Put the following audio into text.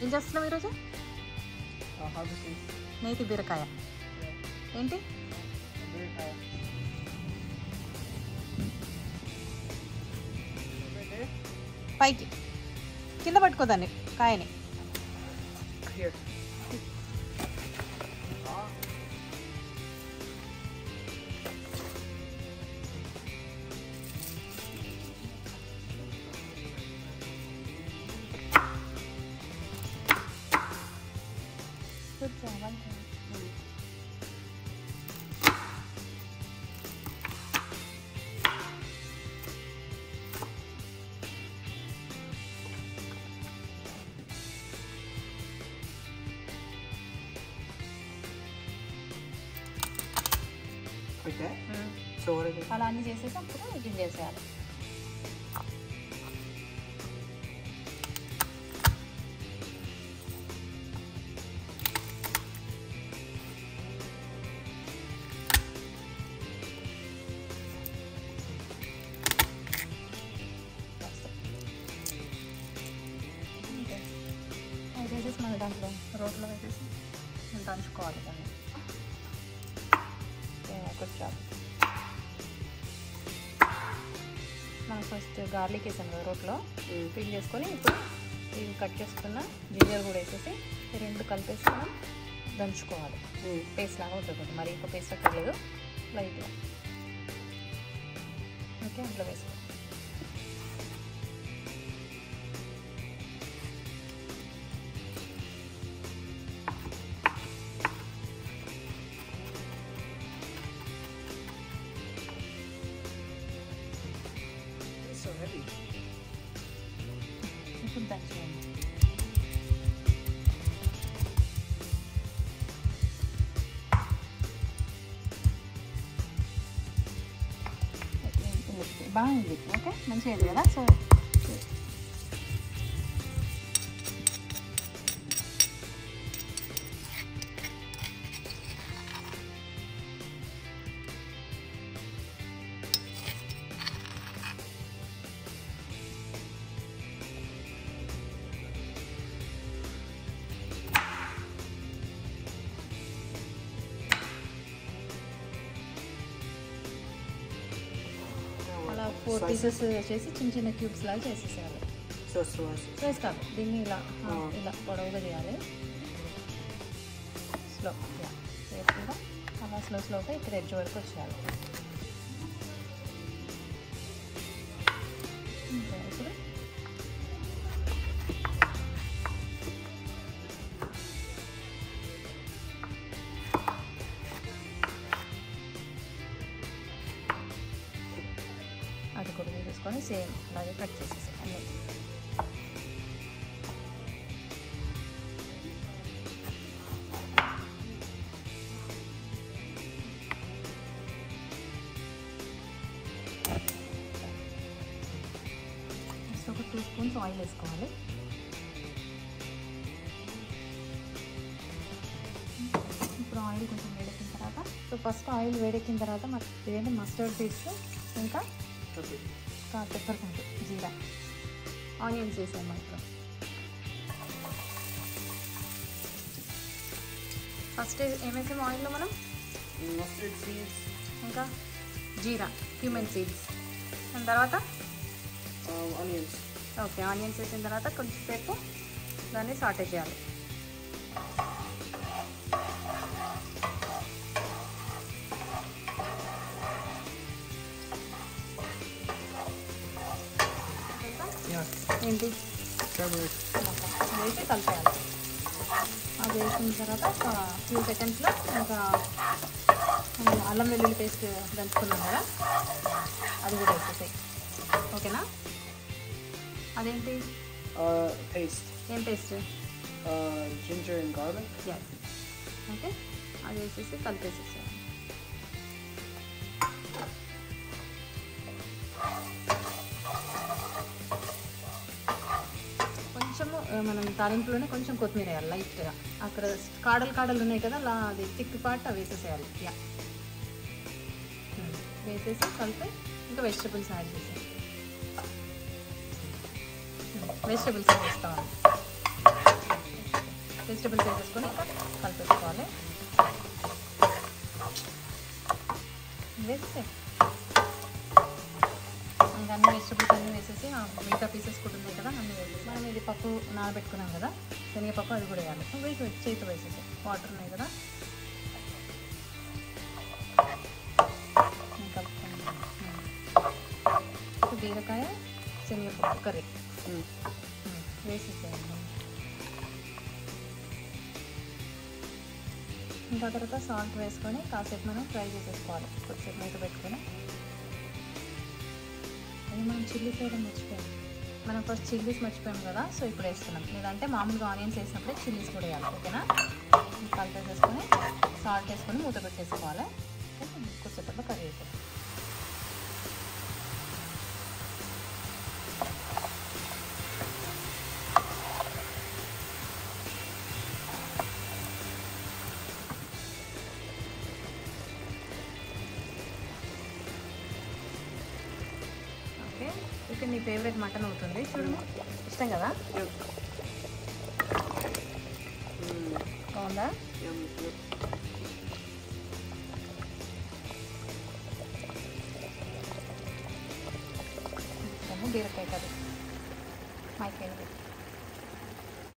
ఏం చేస్తున్నావు ఈరోజు? నేతి బీరకాయ. ఏంటి పైకి కింద పట్టుకోదాన్ని కాయని. అలా అన్నీ చేసేసి అప్పుడు గింజేసేయాలి. వేసేసి మన దాంట్లో రోట్లో వేసేసి దంచుకోవాలి దాన్ని. కొంచెం మనం ఫస్ట్ గార్లిక్ వేసాం కదా రోట్లో, ఫిల్ చేసుకొని ఇప్పుడు ఇవి కట్ చేసుకున్న జింజర్ కూడా వేసేసి రెండు కలిపేసి మనం దంచుకోవాలి. పేస్ట్ లాగా ఉంటుంది, మరి ఎక్కువ పేస్ట్ అక్కర్లేదు, లైట్గా. ఓకే, అందులో వేసుకోవాలి. ఇప్పుడు దంచుకోండి. బాగుంది. ఓకే, మంచిగా అయింది కదా. సో అలా 4 పీసెస్ చేసి చిన్న చిన్న క్యూబ్స్ లాగా చేసేసేయాలి. స్లైస్ కాదు, దీన్ని ఇలా ఇలా పొడవుగా చేయాలి. స్లో చేయకుండా అలా స్లోగా ఇక్కడ ఎడ్జ్ వరకు వచ్చేయాలి. ఇప్పుడు అది కూడా తీసుకొని సేమ్ అలాగే కట్ చేసేసాం అన్నీ. ఒక 2 స్పూన్స్ ఆయిల్ వేసుకోవాలి. ఇప్పుడు ఆయిల్ కొంచెం వేడెక్కిన తర్వాత, సో ఫస్ట్ ఆయిల్ వేడెక్కిన తర్వాత ఇదేంటి మస్టర్డ్ సీడ్స్, ఇంకా పెప్పర్ కాదు, జీరా, ఆనియన్స్ వేసాము. ఇప్పుడు ఫస్ట్ ఏమేసాము ఆయిల్లో మనం? మస్టర్డ్ సీడ్స్, ఇంకా జీరా, క్యూమెన్ సీడ్స్, దాని తర్వాత ఆనియన్స్. ఓకే, ఆనియన్స్ వేసిన తర్వాత కొంచెంసేపు దాన్ని సాటే చేయాలి. ఏంటి వేసి కలిపేయాలి. అది వేసిన తర్వాత ఒక ఫ్యూ సెకండ్స్లో ఇంకా అల్లం వెల్లుల్లి పేస్ట్ దంచుకున్నాం కదా, అది కూడా వేసేసాయి. ఓకేనా? అదేంటి పేస్ట్? ఏం paste? Ginger and garlic. Okay, అది వేసేసి కలిపేసేసాయి. కొంచెము మనం తాలింపులోనే కొంచెం కొత్తిమీర వేయాలి లైట్గా. అక్కడ కాడలు ఉన్నాయి కదా, అలా అది థిక్ పార్ట్ అవి వేసేసేయాలి. వేసేసి కలిపి ఇంకా వెజిటబుల్స్ యాడ్ చేసాం. వెజిటబుల్స్ వేసుకోవాలి. వెజిటబుల్స్ వేసేసుకొని ఇంకా కలిపేసుకోవాలి. వేసేసే ఇంకా అన్ని వెజిటబుల్స్ అన్నీ వేసేసి మిగతా పీసెస్ కూడా ఉన్నాయి కదా అన్నీ వేసేసి మనం ఇది పప్పు నానబెట్టుకున్నాం కదా శనగపప్పు, అది కూడా వేయాలి. వేసి చేతితో వేసేసి వాటర్ ఉన్నాయి కదా ఇంకా బీరకాయ శనగపప్పు కర్రీ వేసేసేయండి. ఇంకా తర్వాత సాల్ట్ వేసుకొని కాసేపు మనం ఫ్రై చేసేసుకోవాలి. కొద్దిసేపు మూత పెట్టుకొని అది మనం చిల్లీస్ వేయడం మర్చిపోయాం. మనం ఫస్ట్ చిల్లీస్ మర్చిపోయాం కదా, సో ఇప్పుడు వేస్తున్నాం. లేదంటే మామూలుగా ఆనియన్స్ వేసినప్పుడే చిల్లీస్ కూడా వేయాలి. ఓకేనా? కలిపేసేసుకొని సాల్ట్ వేసుకొని మూత పెట్టేసుకోవాలి. కొద్దిసేపట్లో కర్రీ వేసేది. ఓకే, నీ ఫేవరెట్ మటన్ అవుతుంది చూడు. ఇష్టం కదా? బాగుందా? బీరకాయ కర్రీ మై ఫేవరెట్.